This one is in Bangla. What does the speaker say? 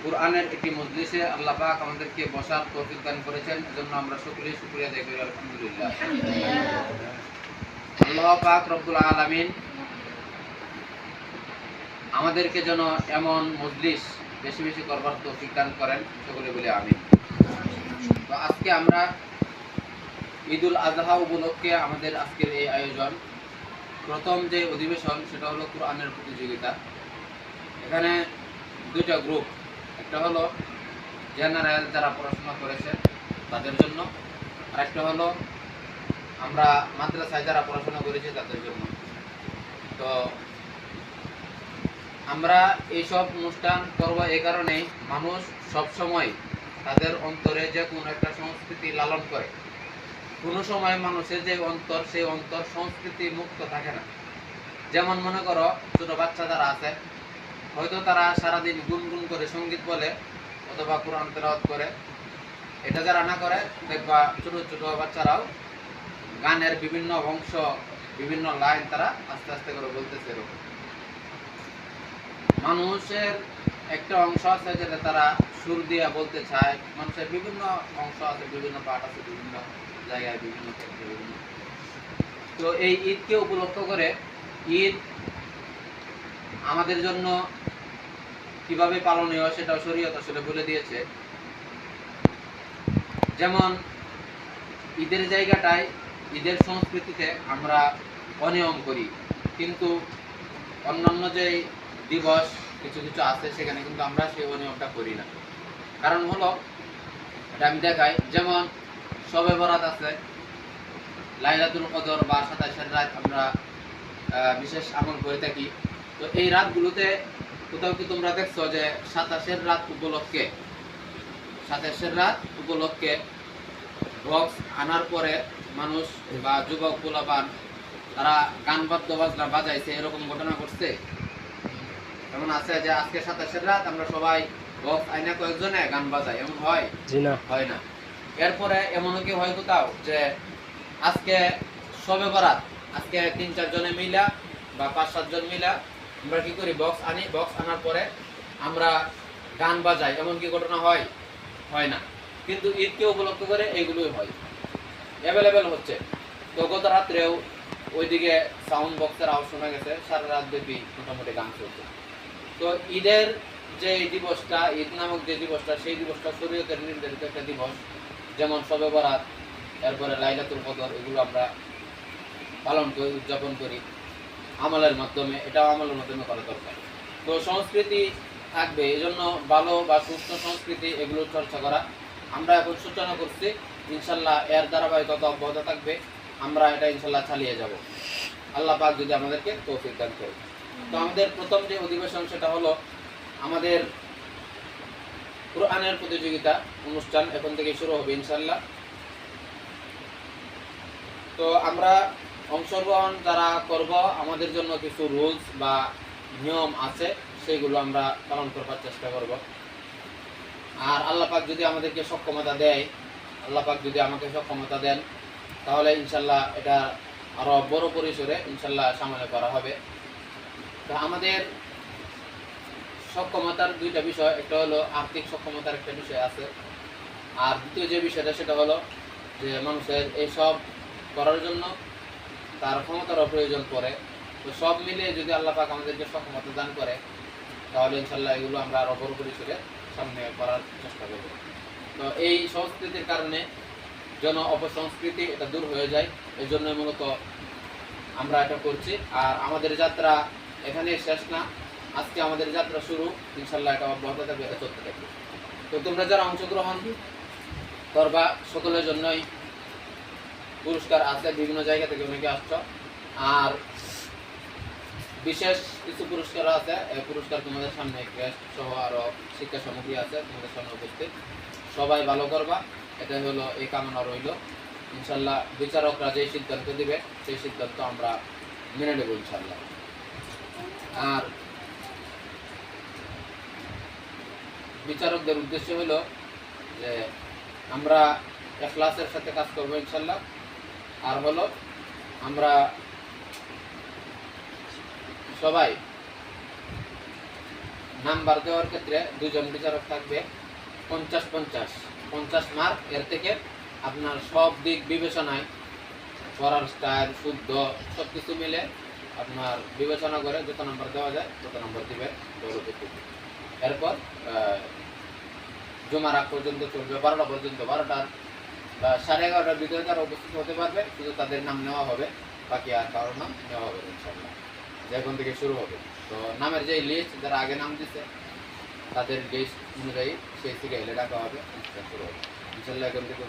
কুরআনের একটি মজলিসে আল্লাহ পাক আমাদেরকে বসার তৌফিক দান করেছেন, এজন্য আমরা সকলেই শুকরিয়া আদায় করি আলহামদুলিল্লাহ। আল্লাহ পাক রব্বুল আলামিন আমাদেরকে যেন এমন মজলিস বেশি বেশি করবার তৌফিক দান করেন, সকলে বলে আমিন। তো আজকে আমরা ঈদুল আজহা উপলক্ষে আমাদের আজকের এই আয়োজন। প্রথম যে অধিবেশন সেটা হলো কুরআনের প্রতিযোগিতা। এখানে দুইটা গ্রুপ, একটা হলো জেনারেল যারা পড়াশোনা করেছে তাদের জন্য, আর একটা হলো আমরা মাদ্রাসায় যারা পড়াশোনা করেছি তাদের জন্য। তো আমরা এইসব অনুষ্ঠান করব এই কারণেই, মানুষ সবসময় তাদের অন্তরে যে কোনো একটা সংস্কৃতি লালন করে। কোনো সময় মানুষের যে অন্তর, সেই অন্তর সংস্কৃতি মুক্ত থাকে না। যেমন মনে করো ছোট বাচ্চা যারা আছে, হয়তো তারা সারাদিন গুনগুন করে সঙ্গীত বলে অথবা কোরআন তেলাওয়াত করে। এটা যারা না করে, দেখবা ছোট ছোট বাচ্চারাও গানের বিভিন্ন অংশ, বিভিন্ন লাইন তারা আস্তে আস্তে করে বলতেছে। এরকম মানুষের একটা অংশ আছে যেটা তারা সুর দিয়ে বলতে চায়। মানুষের বিভিন্ন অংশ আছে, বিভিন্ন পাঠ আছে, বিভিন্ন জায়গায়, বিভিন্ন ক্ষেত্রে বিভিন্ন। তো এই ঈদকে উপলক্ষ করে, ঈদ আমাদের জন্য কিভাবে পালনীয় সেটাও শরীয়ত আসলে বলে দিয়েছে। যেমন ঈদের জায়গাটায়, ঈদের সংস্কৃতিতে আমরা অনিয়ম করি, কিন্তু অন্যান্য যে দিবস কিছু কিছু আছে সেখানে কিন্তু আমরা সেই অনিয়মটা করি না। কারণ হলো, এটা আমি দেখাই, যেমন শবে বরাত আছে, লাইলাতুল কদর বা 27 রাত আমরা বিশেষ আমল করে থাকি। তো এই রাতগুলোতে কোথাও কি তোমরা দেখছো যে 27 রাত উপলক্ষে বক্স আনার পরে মানুষ বা যুবক পোলাপান তারা গান বাদ্য বাজনা বাজাইছে, এরকম ঘটনা ঘটছে? এমন আছে যে আজকে 27 রাত আমরা সবাই বক্স আইনা কয়েকজনে গান বাজাই, এমন হয়? হয় না। এরপরে এমনও কি হয় কোথাও যে আজকে শবে বরাত, আজকে 3-4 জনে মিলা বা 5-7 জন মিলা আমরা কি করি, বক্স আনি, বক্স আনার পরে আমরা গান বাজাই, এমন কি ঘটনা হয়? হয় না। কিন্তু ঈদকে উপলক্ষ করে এইগুলোই হয়, অ্যাভেলেবেল হচ্ছে। তো গত রাত্রেও ওইদিকে সাউন্ড বক্সের আওয়াজ শোনা গেছে, সারা রাত ব্যাপী মোটামুটি গান চলছে। তো ঈদের যে দিবসটা, ঈদ নামক যে দিবসটা, সেই দিবসটা শরীয়তের নির্ধারিত একটা দিবস। যেমন শবে বরাত, এরপরে লাইলাতুল কদর, এগুলো আমরা পালন করি, উদযাপন করি আমলের মাধ্যমে। এটাও আমলের মাধ্যমে করা দরকার। তো সংস্কৃতি থাকবে, এই জন্য ভালো বা সুস্থ সংস্কৃতি এগুলোর চর্চা করা। আমরা এখন সূচনা করছি, ইনশাল্লাহ এর ধারাবাহিকতা অব্যাহত থাকবে। আমরা এটা ইনশাল্লাহ চালিয়ে যাব, আল্লাহ পাক যদি আমাদেরকে তৌফিক দান করে। তো আমাদের প্রথম যে অধিবেশন সেটা হলো আমাদের কুরআনের প্রতিযোগিতা অনুষ্ঠান, এখন থেকে শুরু হবে ইনশাল্লাহ। তো আমরা অংশগ্রহণ যারা করব, আমাদের জন্য কিছু রুলস বা নিয়ম আছে, সেগুলো আমরা পালন করবার চেষ্টা করব। আর আল্লাহ পাক যদি আমাদেরকে সক্ষমতা দেয়, আল্লাহ পাক যদি আমাকে সক্ষমতা দেন, তাহলে ইনশাল্লাহ এটা আরো বড় পরিসরে ইনশাল্লাহ সামনে করা হবে। তো আমাদের সক্ষমতার দুইটা বিষয়, একটা হলো আর্থিক সক্ষমতার একটা বিষয় আছে, আর দ্বিতীয় যে বিষয়টা সেটা হলো যে মানুষের এইসব করার জন্য তার ক্ষমতারও প্রয়োজন পড়ে। তো সব মিলিয়ে যদি আল্লাহ পাক আমাদেরকে সক্ষমতা দান করে, তাহলে ইনশাল্লাহ এগুলো আমরা আরো বড় পরিসরে সামনে করার চেষ্টা করব। তো এই সংস্কৃতির কারণে যেন অপসংস্কৃতি এটা দূর হয়ে যায়, এই জন্য মূলত আমরা এটা করছি। আর আমাদের যাত্রা এখানে শেষ না, আজকে আমাদের যাত্রা শুরু, ইনশাল্লাহ এটা অব্যাহত থাকবে, এটা চলতে থাকবে। তো তোমরা যারা অংশগ্রহণ করবা, সকলের জন্যই পুরস্কার আছে, বিভিন্ন জায়গা থেকে অনেকে আসছো। আর বিশেষ কিছু পুরস্কার আছে, এই পুরস্কার তোমাদের সামনে ক্রেস্ট সহ আরো শিক্ষা সামগ্রী আছে তোমাদের সামনে উপস্থিত। সবাই ভালো করবা, এটাই হলো এই কামনা রইল। ইনশাল্লাহ বিচারকরা যে সিদ্ধান্ত দিবে, সেই সিদ্ধান্ত আমরা মেনে নেব ইনশাল্লাহ। আর বিচারকদের উদ্দেশ্য হলো যে আমরা ইখলাসের সাথে কাজ করবো ইনশাল্লাহ। আর হলো আমরা সবাই নাম্বার দেওয়ার ক্ষেত্রে দুজন বিচারক থাকবে, 50-50 মার্ক। এর থেকে আপনার সব দিক বিবেচনায় পড়ার স্টাইল শুদ্ধ সব কিছু মিলে আপনার বিবেচনা করে যত নাম্বার দেওয়া যায় তত নাম্বার দিবে পরবর্তীতে। এরপর জমার আগ পর্যন্ত চলবে 12টা পর্যন্ত। 12টার 11:30টার ভিতরে তারা উপস্থিত হতে পারবে, শুধু তাদের নাম নেওয়া হবে, বাকি আর কারোর নাম নেওয়া হবে ইনশাল্লাহ। এখন থেকে শুরু হবে। তো নামের যে লিস্ট যারা আগে নাম দিচ্ছে তাদের লিস্ট অনুযায়ী সেই সিরিয়ালে ডাকা হবে, শুরু হবে ইনশাল্লাহ। এখন থেকে